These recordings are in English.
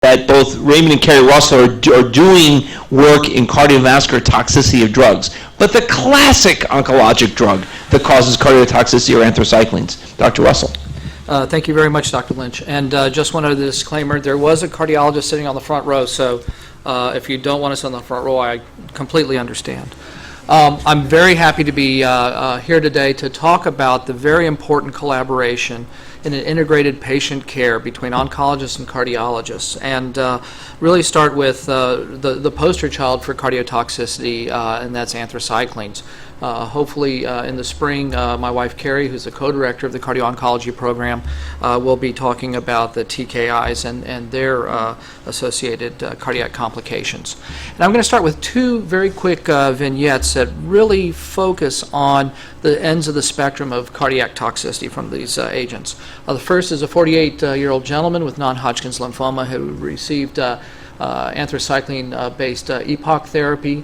that both Raymond and Carrie Russell are doing work in cardiovascular toxicity of drugs. But the classic oncologic drug that causes cardiotoxicity are anthracyclines. Dr. Russell. Thank you very much, Dr. Lynch. And just one other disclaimer, there was a cardiologist sitting on the front row, so if you don't want us on the front row, I completely understand. I'm very happy to be here today to talk about the very important collaboration in an integrated patient care between oncologists and cardiologists, and really start with the poster child for cardiotoxicity, and that's anthracyclines. Hopefully in the spring, my wife Carrie, who's the co-director of the Cardio-Oncology program, will be talking about the TKIs and their associated cardiac complications. And I'm going to start with two very quick vignettes that really focus on the ends of the spectrum of cardiac toxicity from these agents. The first is a 48-year-old gentleman with non-Hodgkin's lymphoma who received anthracycline-based EPOCH therapy.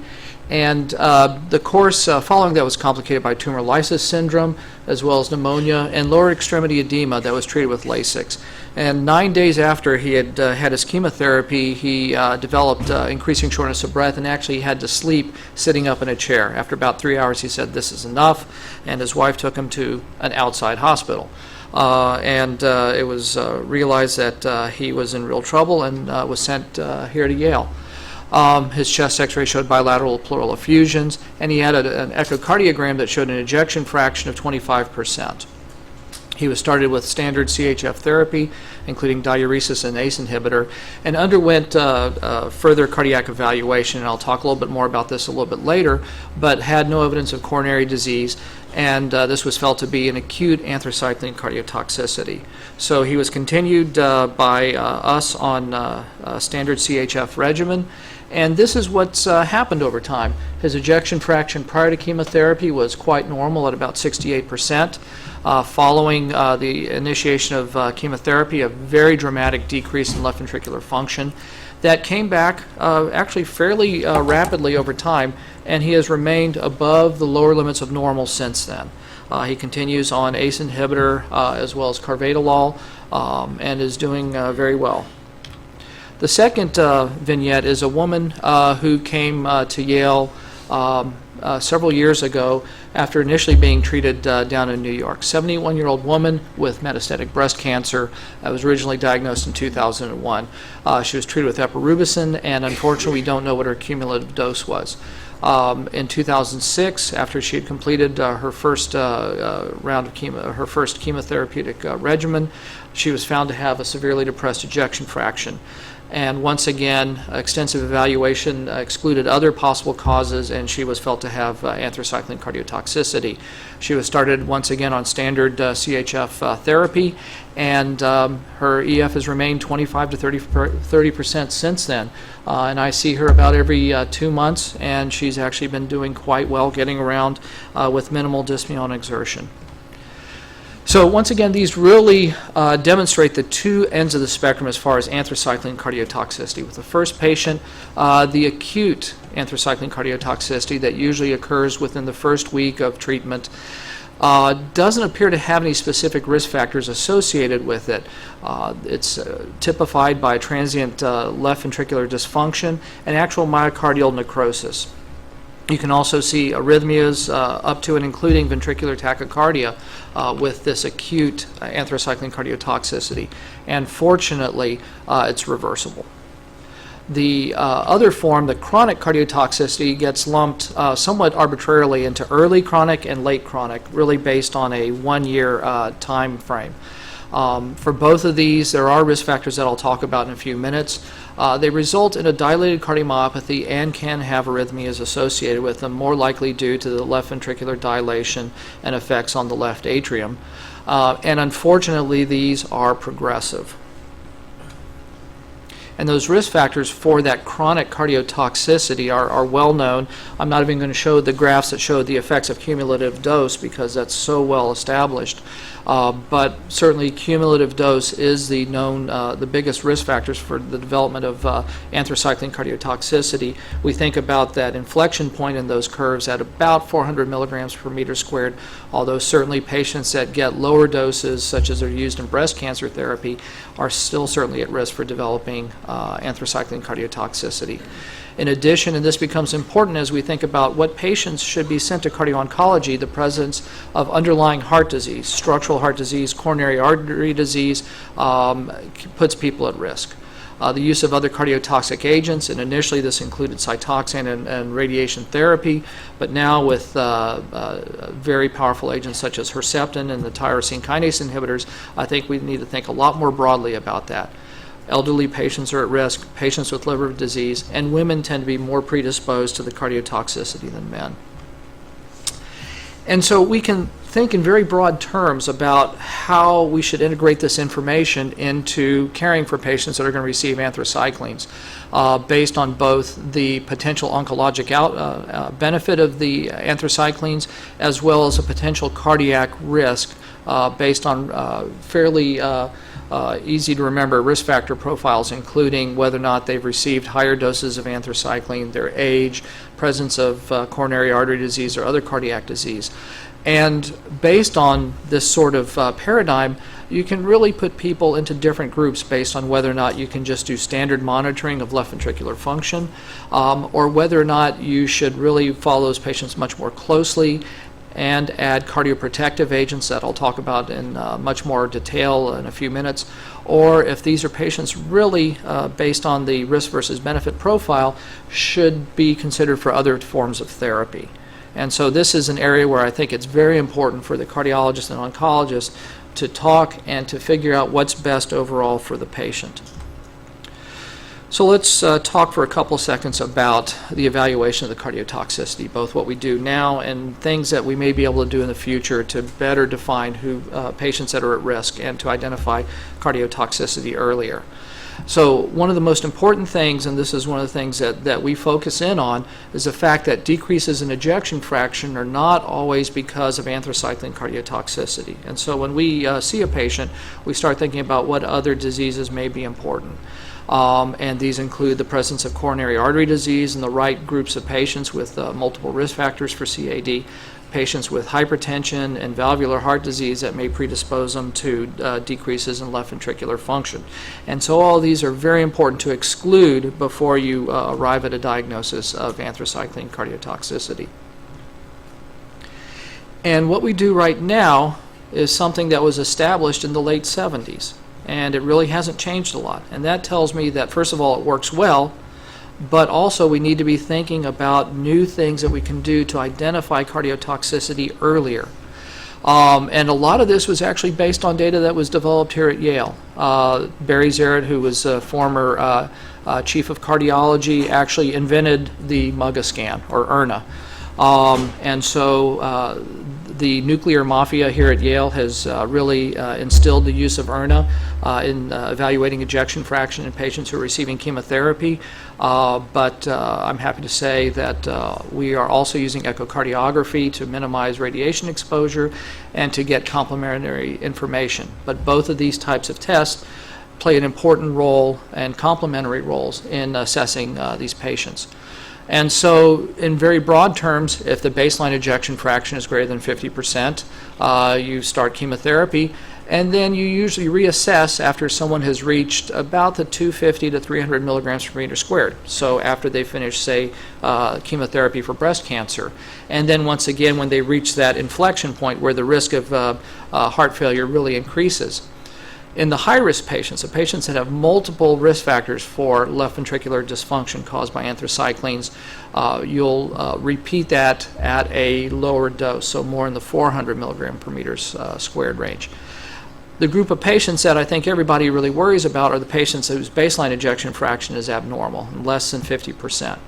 And the course following that was complicated by tumor lysis syndrome, as well as pneumonia and lower extremity edema that was treated with Lasix. And 9 days after he had had his chemotherapy, he developed increasing shortness of breath and actually had to sleep sitting up in a chair. After about 3 hours, he said, "This is enough," and his wife took him to an outside hospital. It was realized that he was in real trouble and was sent here to Yale. His chest x-ray showed bilateral pleural effusions, and he had an echocardiogram that showed an ejection fraction of 25%. He was started with standard CHF therapy, including diuresis and ACE inhibitor, and underwent further cardiac evaluation, and I'll talk a little bit more about this a little bit later, but had no evidence of coronary disease, and this was felt to be an acute anthracycline cardiotoxicity. So he was continued by us on a standard CHF regimen, and this is what's happened over time. His ejection fraction prior to chemotherapy was quite normal at about 68%. Following the initiation of chemotherapy, a very dramatic decrease in left ventricular function that came back actually fairly rapidly over time, and he has remained above the lower limits of normal since then. He continues on ACE inhibitor as well as Carvedilol and is doing very well. The second vignette is a woman who came to Yale several years ago after initially being treated down in New York. 71-year-old woman with metastatic breast cancer was originally diagnosed in 2001. She was treated with epirubicin, and unfortunately we don't know what her cumulative dose was. In 2006, after she had completed her first round of her first chemotherapeutic regimen, she was found to have a severely depressed ejection fraction. And once again, extensive evaluation excluded other possible causes, and she was felt to have anthracycline cardiotoxicity. She was started once again on standard CHF therapy, and her EF has remained 25 to 30% since then. And I see her about every 2 months, and she's actually been doing quite well, getting around with minimal dyspnea on exertion. So once again, these really demonstrate the two ends of the spectrum as far as anthracycline cardiotoxicity. With the first patient, the acute anthracycline cardiotoxicity that usually occurs within the first week of treatment doesn't appear to have any specific risk factors associated with it. It's typified by transient left ventricular dysfunction and actual myocardial necrosis. You can also see arrhythmias up to and including ventricular tachycardia with this acute anthracycline cardiotoxicity. And fortunately, it's reversible. The other form, the chronic cardiotoxicity, gets lumped somewhat arbitrarily into early chronic and late chronic, really based on a 1-year time frame. For both of these, there are risk factors that I'll talk about in a few minutes. They result in a dilated cardiomyopathy and can have arrhythmias associated with them, more likely due to the left ventricular dilation and effects on the left atrium. And unfortunately, these are progressive. And those risk factors for that chronic cardiotoxicity are well known. I'm not even going to show the graphs that show the effects of cumulative dose because that's so well established. But certainly cumulative dose is the known, the biggest risk factors for the development of anthracycline cardiotoxicity. We think about that inflection point in those curves at about 400 milligrams per meter squared, although certainly patients that get lower doses, such as are used in breast cancer therapy, are still certainly at risk for developing anthracycline cardiotoxicity. In addition, and this becomes important as we think about what patients should be sent to cardio-oncology, the presence of underlying heart disease, structural heart disease, coronary artery disease, puts people at risk. The use of other cardiotoxic agents, and initially this included cytoxan and radiation therapy, but now with very powerful agents such as Herceptin and the tyrosine kinase inhibitors, I think we need to think a lot more broadly about that. Elderly patients are at risk, patients with liver disease, and women tend to be more predisposed to the cardiotoxicity than men. And so we can think in very broad terms about how we should integrate this information into caring for patients that are going to receive anthracyclines based on both the potential oncologic benefit of the anthracyclines as well as a potential cardiac risk based on fairly easy to remember risk factor profiles, including whether or not they've received higher doses of anthracycline, their age, presence of coronary artery disease or other cardiac disease. And based on this sort of paradigm, you can really put people into different groups based on whether or not you can just do standard monitoring of left ventricular function, or whether or not you should really follow those patients much more closely and add cardioprotective agents that I'll talk about in much more detail in a few minutes, or if these are patients really based on the risk versus benefit profile, should be considered for other forms of therapy. And so this is an area where I think it's very important for the cardiologist and oncologist to talk and to figure out what's best overall for the patient. So let's talk for a couple seconds about the evaluation of the cardiotoxicity, both what we do now and things that we may be able to do in the future to better define who patients that are at risk and to identify cardiotoxicity earlier. So one of the most important things, and this is one of the things that we focus in on, is the fact that decreases in ejection fraction are not always because of anthracycline cardiotoxicity. And so when we see a patient, we start thinking about what other diseases may be important. And these include the presence of coronary artery disease in the right groups of patients with multiple risk factors for CAD, patients with hypertension and valvular heart disease that may predispose them to decreases in left ventricular function. And so all these are very important to exclude before you arrive at a diagnosis of anthracycline cardiotoxicity. And what we do right now is something that was established in the late 70s. And it really hasn't changed a lot. And that tells me that, first of all, it works well, but also we need to be thinking about new things that we can do to identify cardiotoxicity earlier. And a lot of this was actually based on data that was developed here at Yale. Barry Zaret, who was a former chief of cardiology, actually invented the MUGA scan, or ERNA. And so the nuclear mafia here at Yale has really instilled the use of ERNA in evaluating ejection fraction in patients who are receiving chemotherapy. But I'm happy to say that we are also using echocardiography to minimize radiation exposure and to get complementary information. But both of these types of tests play an important role and complementary roles in assessing these patients. And so in very broad terms, if the baseline ejection fraction is greater than 50%, you start chemotherapy, and then you usually reassess after someone has reached about the 250 to 300 milligrams per meter squared. So after they finish, say, chemotherapy for breast cancer. And then once again, when they reach that inflection point where the risk of heart failure really increases. In the high-risk patients, the patients that have multiple risk factors for left ventricular dysfunction caused by anthracyclines, you'll repeat that at a lower dose, so more in the 400 milligram per meter squared range. The group of patients that I think everybody really worries about are the patients whose baseline ejection fraction is abnormal, less than 50%.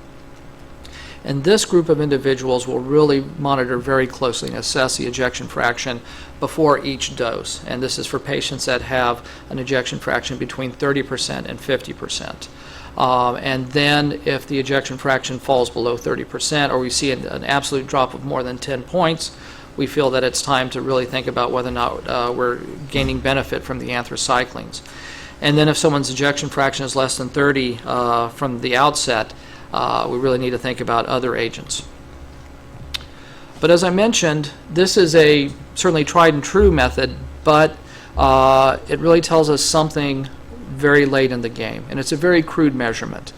And this group of individuals will really monitor very closely and assess the ejection fraction before each dose. And this is for patients that have an ejection fraction between 30% and 50%. And then if the ejection fraction falls below 30%, or we see an absolute drop of more than 10 points, we feel that it's time to really think about whether or not we're gaining benefit from the anthracyclines. And then if someone's ejection fraction is less than 30 from the outset, we really need to think about other agents. But as I mentioned, this is a certainly tried and true method, but it really tells us something very late in the game, and it's a very crude measurement.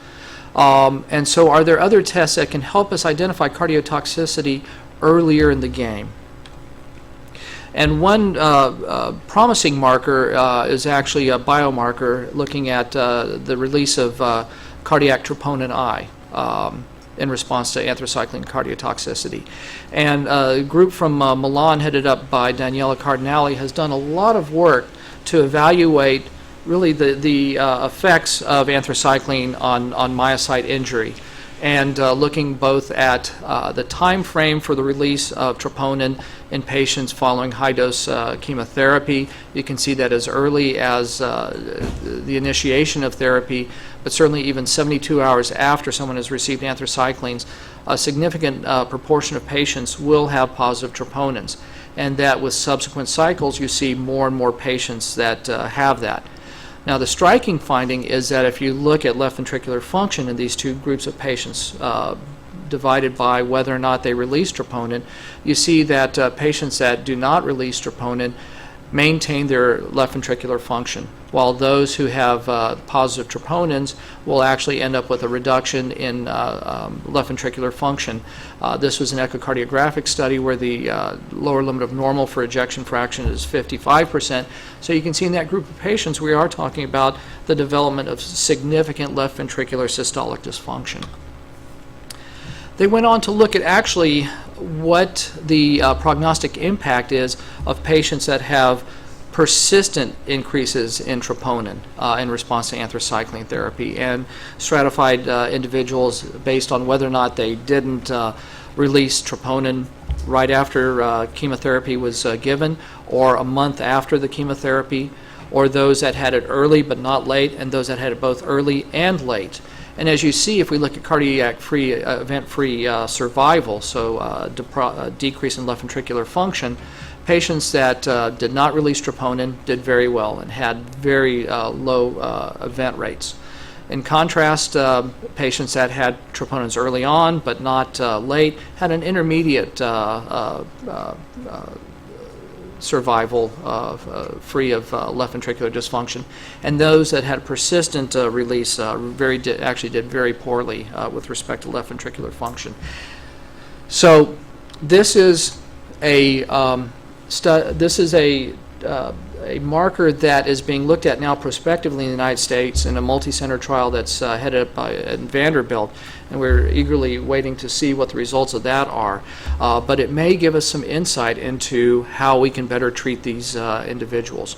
And so are there other tests that can help us identify cardiotoxicity earlier in the game? And one promising marker is actually a biomarker looking at the release of cardiac troponin I in response to anthracycline cardiotoxicity. And a group from Milan, headed up by Daniela Cardinali, has done a lot of work to evaluate really the effects of anthracycline on myocyte injury, and looking both at the time frame for the release of troponin in patients following high-dose chemotherapy. You can see that as early as the initiation of therapy, but certainly even 72 hours after someone has received anthracyclines, a significant proportion of patients will have positive troponins, and that with subsequent cycles you see more and more patients that have that. Now, the striking finding is that if you look at left ventricular function in these two groups of patients, divided by whether or not they release troponin, you see that patients that do not release troponin maintain their left ventricular function, while those who have positive troponins will actually end up with a reduction in left ventricular function. This was an echocardiographic study where the lower limit of normal for ejection fraction is 55%. So you can see in that group of patients we are talking about the development of significant left ventricular systolic dysfunction. They went on to look at actually what the prognostic impact is of patients that have persistent increases in troponin in response to anthracycline therapy, and stratified individuals based on whether or not they didn't release troponin right after chemotherapy was given, or a month after the chemotherapy, or those that had it early but not late, and those that had it both early and late. And as you see, if we look at cardiac-free, event-free survival, so decrease in left ventricular function, patients that did not release troponin did very well and had very low event rates. In contrast, patients that had troponins early on but not late had an intermediate survival free of left ventricular dysfunction, and those that had persistent release actually did very poorly with respect to left ventricular function. So this is a a marker that is being looked at now prospectively in the United States in a multi-center trial that's headed up by Vanderbilt, and we're eagerly waiting to see what the results of that are. But it may give us some insight into how we can better treat these individuals.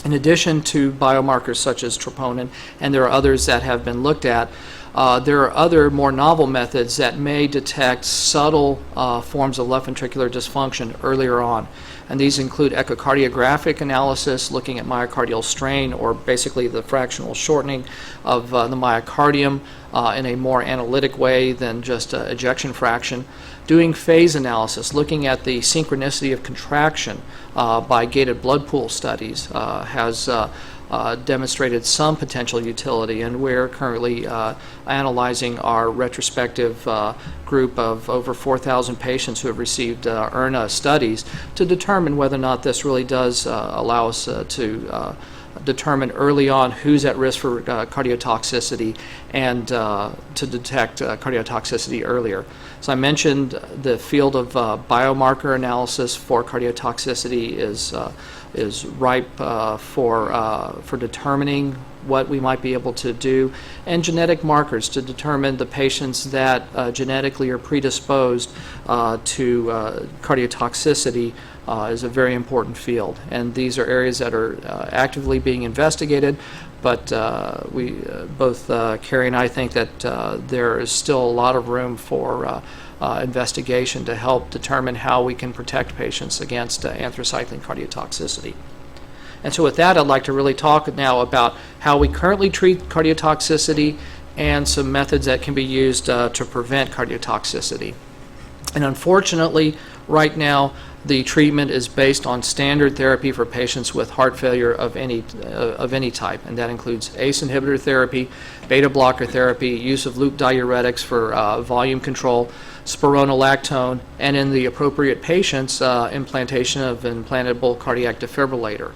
In addition to biomarkers such as troponin, and there are others that have been looked at, there are other more novel methods that may detect subtle forms of left ventricular dysfunction earlier on. And these include echocardiographic analysis, looking at myocardial strain, or basically the fractional shortening of the myocardium in a more analytic way than just ejection fraction. Doing phase analysis, looking at the synchronicity of contraction by gated blood pool studies has demonstrated some potential utility, and we're currently analyzing our retrospective group of over 4,000 patients who have received ERNA studies to determine whether or not this really does allow us to determine early on who's at risk for cardiotoxicity, and to detect cardiotoxicity earlier. So I mentioned the field of biomarker analysis for cardiotoxicity is ripe for determining what we might be able to do, and genetic markers to determine the patients that genetically are predisposed to cardiotoxicity is a very important field. And these are areas that are actively being investigated, but we both Carrie and I think that there is still a lot of room for investigation to help determine how we can protect patients against anthracycline cardiotoxicity. And so with that, I'd like to really talk now about how we currently treat cardiotoxicity and some methods that can be used to prevent cardiotoxicity. And unfortunately, right now, the treatment is based on standard therapy for patients with heart failure of any type, and that includes ACE inhibitor therapy, beta blocker therapy, use of loop diuretics for volume control, spironolactone, and in the appropriate patients, implantation of an implantable cardiac defibrillator.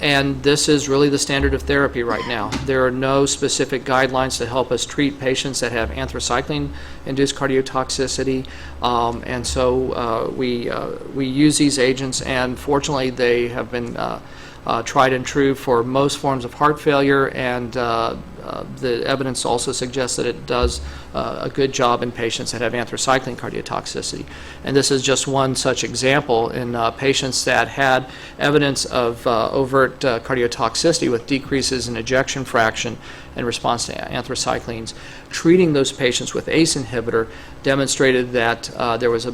And this is really the standard of therapy right now. There are no specific guidelines to help us treat patients that have anthracycline-induced cardiotoxicity, and so we use these agents, and fortunately they have been tried and true for most forms of heart failure, and the evidence also suggests that it does a good job in patients that have anthracycline cardiotoxicity. And this is just one such example in patients that had evidence of overt cardiotoxicity with decreases in ejection fraction in response to anthracyclines. Treating those patients with ACE inhibitor demonstrated that there was a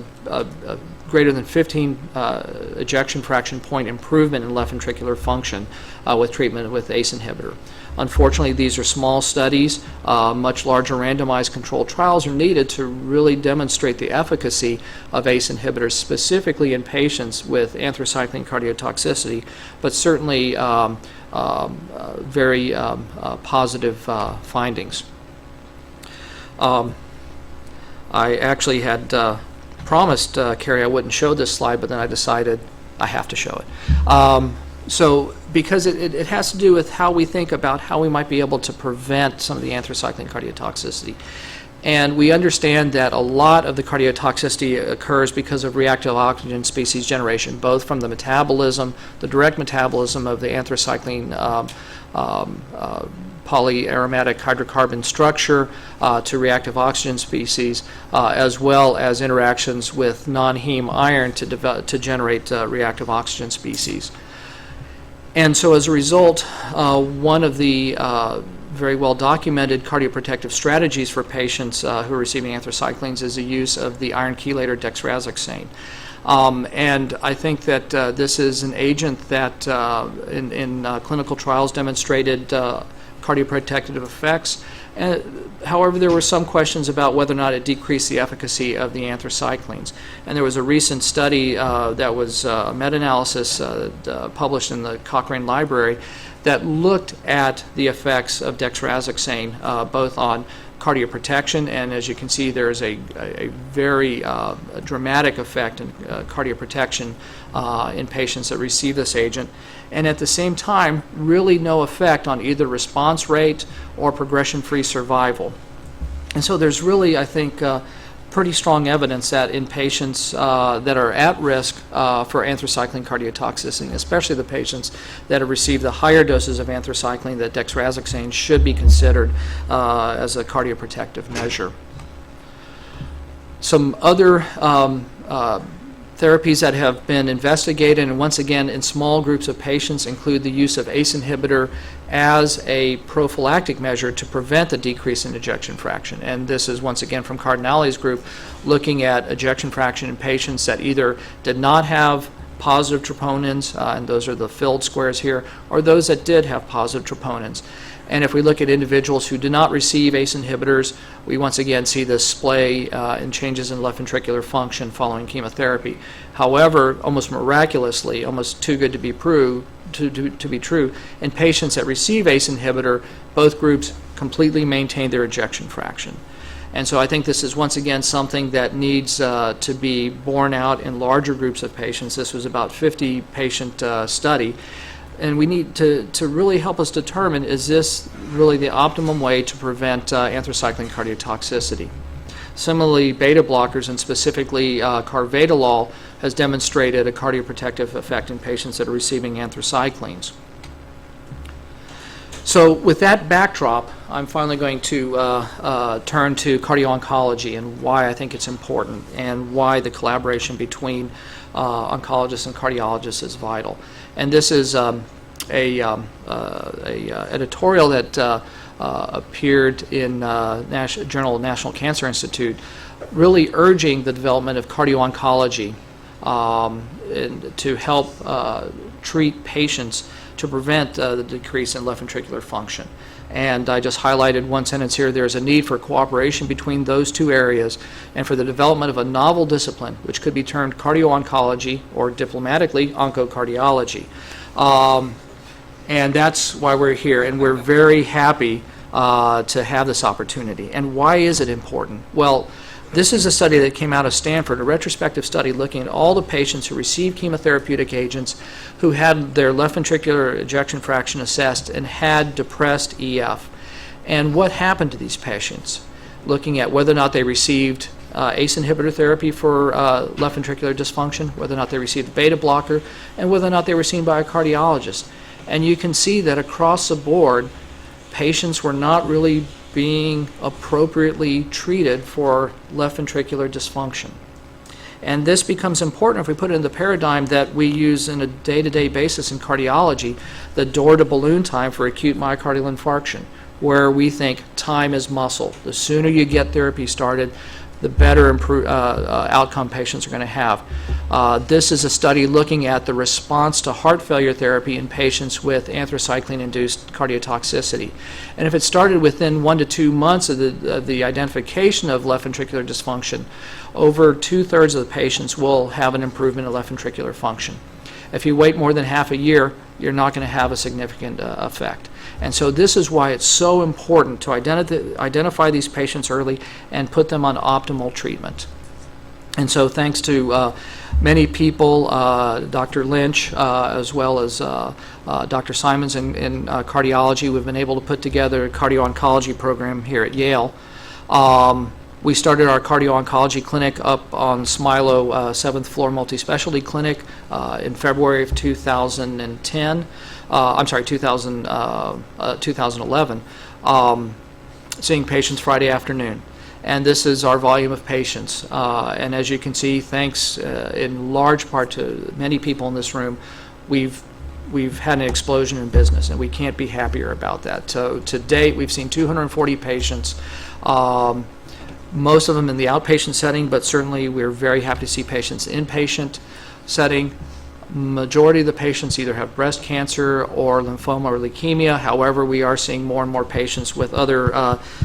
greater than 15 ejection fraction point improvement in left ventricular function with treatment with ACE inhibitor. Unfortunately, these are small studies. Much larger randomized controlled trials are needed to really demonstrate the efficacy of ACE inhibitors, specifically in patients with anthracycline cardiotoxicity, but certainly very positive findings. I actually had promised Carrie I wouldn't show this slide, but then I decided I have to show it. So because it has to do with how we think about how we might be able to prevent some of the anthracycline cardiotoxicity. And we understand that a lot of the cardiotoxicity occurs because of reactive oxygen species generation, both from the metabolism, the direct metabolism of the anthracycline polyaromatic hydrocarbon structure to reactive oxygen species, as well as interactions with non-heme iron to generate reactive oxygen species. And so as a result, one of the very well documented cardioprotective strategies for patients who are receiving anthracyclines is the use of the iron chelator dexrazoxane. And I think that this is an agent that in clinical trials demonstrated cardioprotective effects. However, there were some questions about whether or not it decreased the efficacy of the anthracyclines. And there was a recent study that was a meta-analysis published in the Cochrane Library that looked at the effects of dexrazoxane both on cardioprotection, and as you can see, there is a very dramatic effect in cardioprotection in patients that receive this agent, and at the same time, really no effect on either response rate or progression-free survival. And so there's really, I think, pretty strong evidence that in patients that are at risk for anthracycline cardiotoxicity, especially the patients that have received the higher doses of anthracycline, that dexrazoxane should be considered as a cardioprotective measure. Some other therapies that have been investigated, and once again in small groups of patients, include the use of ACE inhibitor as a prophylactic measure to prevent the decrease in ejection fraction. And this is once again from Cardinale's group, looking at ejection fraction in patients that either did not have positive troponins, and those are the filled squares here, or those that did have positive troponins. And if we look at individuals who did not receive ACE inhibitors, we once again see this display in changes in left ventricular function following chemotherapy. However, almost miraculously, almost too good to be true, in patients that receive ACE inhibitor, both groups completely maintain their ejection fraction. And so I think this is once again something that needs to be borne out in larger groups of patients. This was about 50 patient study. And we need to really help us determine, is this really the optimum way to prevent anthracycline cardiotoxicity? Similarly, beta blockers, and specifically Carvedilol, has demonstrated a cardioprotective effect in patients that are receiving anthracyclines. So with that backdrop, I'm finally going to turn to cardio-oncology and why I think it's important, and why the collaboration between oncologists and cardiologists is vital. And this is a editorial that appeared in Journal of National Cancer Institute, really urging the development of cardio-oncology to help treat patients to prevent the decrease in left ventricular function. And I just highlighted one sentence here: there's a need for cooperation between those two areas and for the development of a novel discipline which could be termed cardio-oncology, or diplomatically, oncocardiology. And that's why we're here, and we're very happy to have this opportunity. And why is it important? Well, This is a study that came out of Stanford, a retrospective study looking at all the patients who received chemotherapeutic agents who had their left ventricular ejection fraction assessed and had depressed EF. And what happened to these patients, looking at whether or not they received ACE inhibitor therapy for left ventricular dysfunction, whether or not they received a beta blocker, and whether or not they were seen by a cardiologist. And you can see that across the board, patients were not really being appropriately treated for left ventricular dysfunction. And this becomes important if we put it in the paradigm that we use on a day-to-day basis in cardiology, the door-to-balloon time for acute myocardial infarction, where we think time is muscle. The sooner you get therapy started, the better outcome patients are going to have. This is a study looking at the response to heart failure therapy in patients with anthracycline-induced cardiotoxicity. And if it started within 1 to 2 months of the identification of left ventricular dysfunction, over 2/3 of the patients will have an improvement in left ventricular function. If you wait more than half a year, you're not going to have a significant effect. And so this is why it's so important to identify these patients early and put them on optimal treatment. And so thanks to many people, Dr. Lynch, as well as Dr. Simons in cardiology, we've been able to put together a cardio-oncology program here at Yale. We started our cardio-oncology clinic up on Smilow 7th floor multi-specialty clinic in February of 2011, seeing patients Friday afternoon. And this is our volume of patients. And as you can see, thanks in large part to many people in this room, we've had an explosion in business, and we can't be happier about that. So to date, we've seen 240 patients. Most of them in the outpatient setting, but certainly we're very happy to see patients inpatient setting. Majority of the patients either have breast cancer or lymphoma or leukemia. However, we are seeing more and more patients with other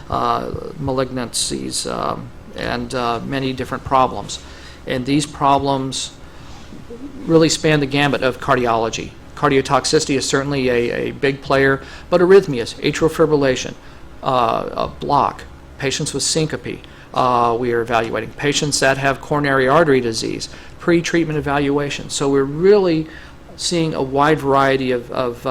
malignancies and many different problems. And these problems really span the gambit of cardiology. Cardiotoxicity is certainly a big player, but arrhythmias, atrial fibrillation, a block, patients with syncope, we are evaluating. Patients that have coronary artery disease, pre-treatment evaluation. So we're really seeing a wide variety of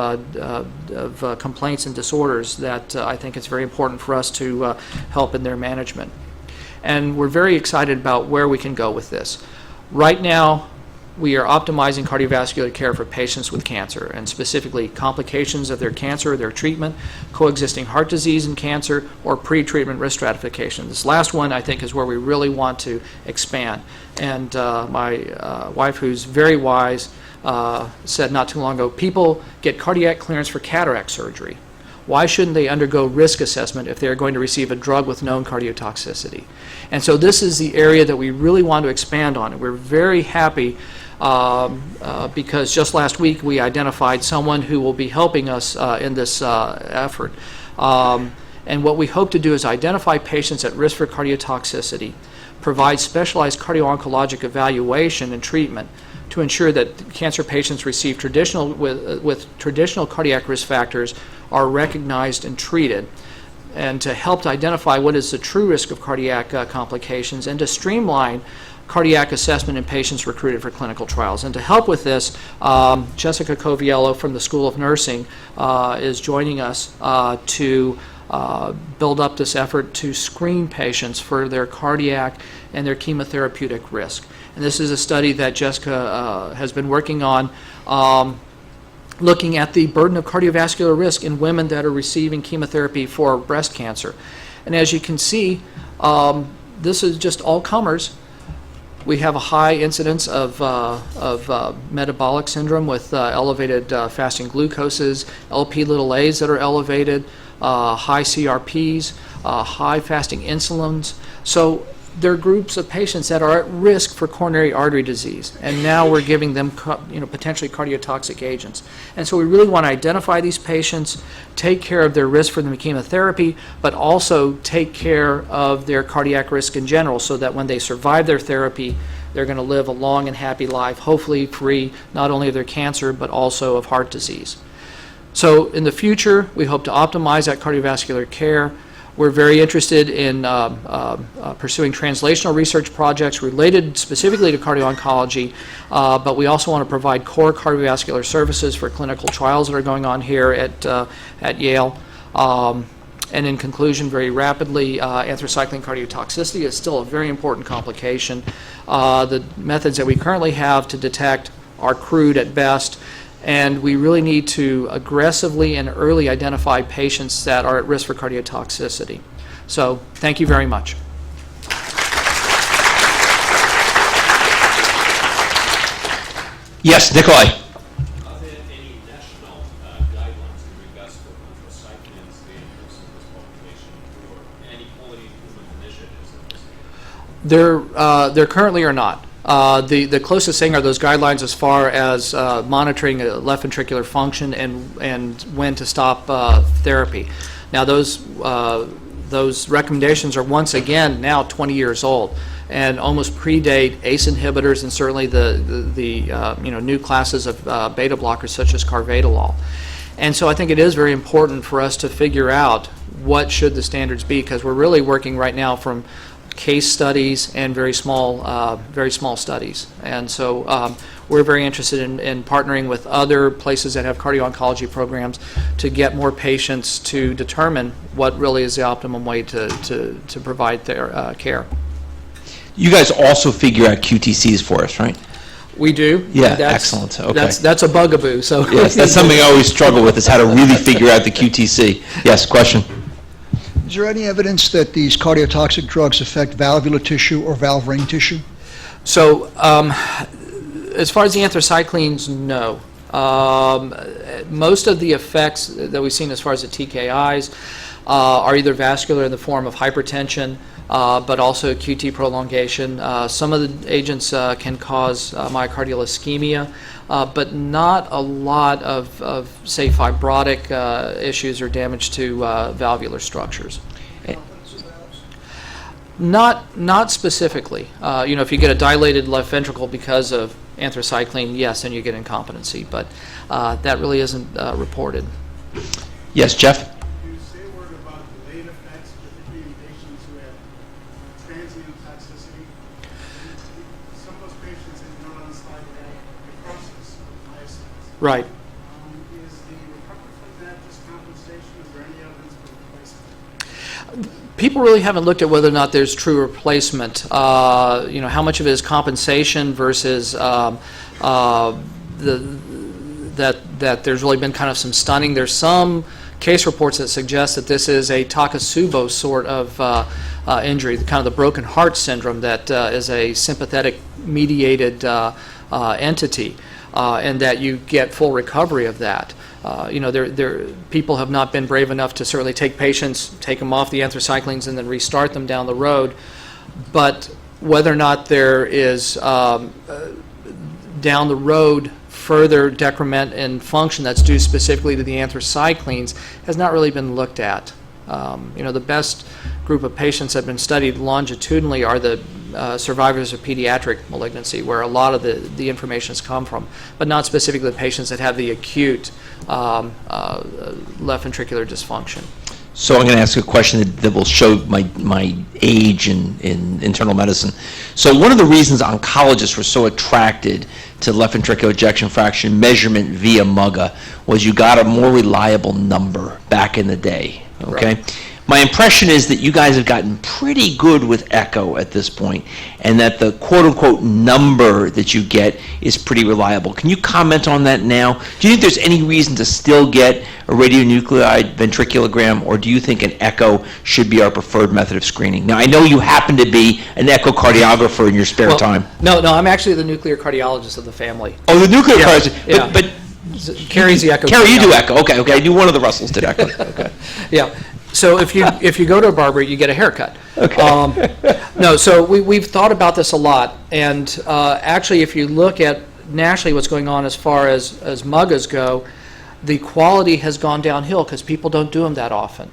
complaints and disorders that I think it's very important for us to help in their management. And we're very excited about where we can go with this. Right now, we are optimizing cardiovascular care for patients with cancer, and specifically complications of their cancer or their treatment, coexisting heart disease and cancer, or pre-treatment risk stratification. This last one, I think, is where we really want to expand. And my wife, who's very wise, said not too long ago, people get cardiac clearance for cataract surgery. Why shouldn't they undergo risk assessment if they're going to receive a drug with known cardiotoxicity? And so this is the area that we really want to expand on. And we're very happy because just last week we identified someone who will be helping us in this effort. And what we hope to do is identify patients at risk for cardiotoxicity, provide specialized cardio-oncologic evaluation and treatment to ensure that cancer patients receive with traditional cardiac risk factors are recognized and treated, and to help to identify what is the true risk of cardiac complications, and to streamline cardiac assessment in patients recruited for clinical trials. And to help with this, Jessica Coviello from the School of Nursing is joining us to build up this effort to screen patients for their cardiac and their chemotherapeutic risk. And this is a study that Jessica has been working on, looking at the burden of cardiovascular risk in women that are receiving chemotherapy for breast cancer. And as you can see, this is just all comers. We have a high incidence of metabolic syndrome with elevated fasting glucoses, Lp(a)s that are elevated, high CRPs, high fasting insulins. So there are groups of patients that are at risk for coronary artery disease, and now we're giving them potentially cardiotoxic agents. And so we really want to identify these patients, take care of their risk for the chemotherapy, but also take care of their cardiac risk in general, so that when they survive their therapy, they're going to live a long and happy life, hopefully free not only of their cancer, but also of heart disease. So in the future, we hope to optimize that cardiovascular care. We're very interested in pursuing translational research projects related specifically to cardio-oncology, but we also want to provide core cardiovascular services for clinical trials that are going on here at Yale. And in conclusion, very rapidly, anthracycline cardiotoxicity is still a very important complication. The methods that we currently have to detect are crude at best, and we really need to aggressively and early identify patients that are at risk for cardiotoxicity. So, thank you very much. Yes, Nikolai. Are there any national guidelines in regards to anthracycline standards in this population, or any quality improvement initiatives in this? There currently are not. The closest thing are those guidelines as far as monitoring left ventricular function and when to stop therapy. Now those recommendations are once again now 20 years old and almost predate ACE inhibitors and certainly the new classes of beta blockers such as Carvedilol. And so I think it is very important for us to figure out what should the standards be, because we're really working right now from case studies and very small studies. And so we're very interested in partnering with other places that have cardio-oncology programs to get more patients to determine what really is the optimum way to provide their care. You guys also figure out QTCs for us, right? We do. Yeah, excellent. Okay. That's a bugaboo. So yes, that's something I always struggle with, is how to really figure out the QTC. Yes, question? Is there any evidence that these cardiotoxic drugs affect valvular tissue or valve ring tissue? So, as far as the anthracyclines, no. Most of the effects that we've seen as far as the TKIs are either vascular in the form of hypertension, but also QT prolongation. Some of the agents can cause myocardial ischemia, but not a lot of say, fibrotic issues or damage to valvular structures. Not specifically. If you get a dilated left ventricle because of anthracycline, yes, then you get incompetency, but that really isn't reported. Yes, Jeff? You say a word about delayed effects, particularly in patients who have transient toxicity. Some of those patients in non-slide have necrosis of myocytes. Right. Is the recovery from that just compensation? Is there any evidence for replacement? People really haven't looked at whether or not there's true replacement. How much of it is compensation versus that there's really been kind of some stunning. There's some case reports that suggest that this is a Takotsubo sort of injury, kind of the broken heart syndrome that is a sympathetic mediated entity, and that you get full recovery of that. People have not been brave enough to certainly take patients, take them off the anthracyclines, and then restart them down the road. But whether or not there is down the road further decrement in function that's due specifically to the anthracyclines has not really been looked at. The best group of patients that have been studied longitudinally are the survivors of pediatric malignancy, where a lot of the information has come from, but not specifically the patients that have the acute left ventricular dysfunction. So I'm going to ask a question that will show my age in internal medicine. So one of the reasons oncologists were so attracted to left ventricular ejection fraction measurement via MUGA was you got a more reliable number back in the day, okay? Right. My impression is that you guys have gotten pretty good with echo at this point, and that the quote-unquote number that you get is pretty reliable. Can you comment on that now? Do you think there's any reason to still get a radionuclide ventriculogram, or do you think an echo should be our preferred method of screening? Now, I know you happen to be an echocardiographer in your spare time. No, I'm actually the nuclear cardiologist of the family. Oh, the nuclear cardiologist. Yeah. But Carrie's the echo. Carrie, you do echo. Okay. I knew one of the Russells did echo. Okay. Yeah. So if you go to a barber, you get a haircut. Okay. No, so we've thought about this a lot, and actually, if you look at nationally what's going on as far as MUGAs go, the quality has gone downhill because people don't do them that often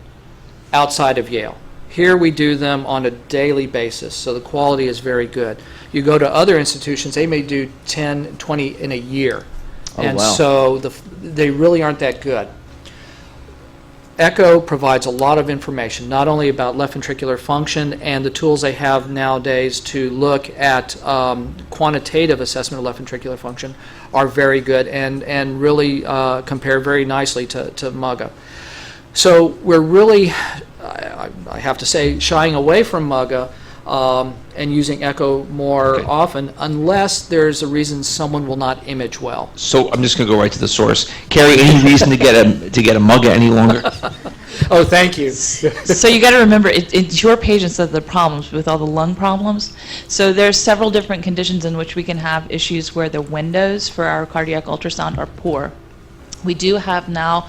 outside of Yale. Here we do them on a daily basis, so the quality is very good. You go to other institutions, they may do 10, 20 in a year, Oh, and wow. so they really aren't that good. Echo provides a lot of information, not only about left ventricular function and the tools they have nowadays to look at quantitative assessment of left ventricular function are very good and really compare very nicely to MUGA. So we're really, I have to say, shying away from MUGA and using echo more often, unless there's a reason someone will not image well. So I'm just going to go right to the source. Carrie, any reason to get a MUGA any longer? Oh, thank you. So you got to remember, it's your patients that are the problems with all the lung problems. So there's several different conditions in which we can have issues where the windows for our cardiac ultrasound are poor. We do have now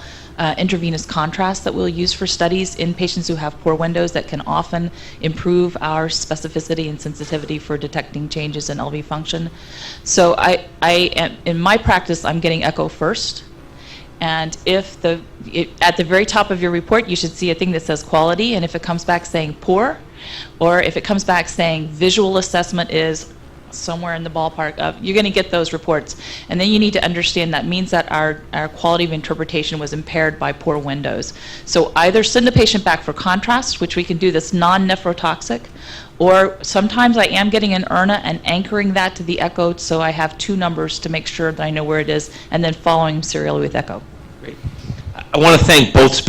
intravenous contrast that we'll use for studies in patients who have poor windows that can often improve our specificity and sensitivity for detecting changes in LV function. So I am, in my practice, I'm getting echo first. And if at the very top of your report, you should see a thing that says quality, and if it comes back saying poor, or if it comes back saying visual assessment is somewhere in the ballpark of, you're going to get those reports. And then you need to understand that means that our quality of interpretation was impaired by poor windows. So either send the patient back for contrast, which we can do this non-nephrotoxic, or sometimes I am getting an ERNA and anchoring that to the echo so I have two numbers to make sure that I know where it is, and then following serially with echo. I want to thank both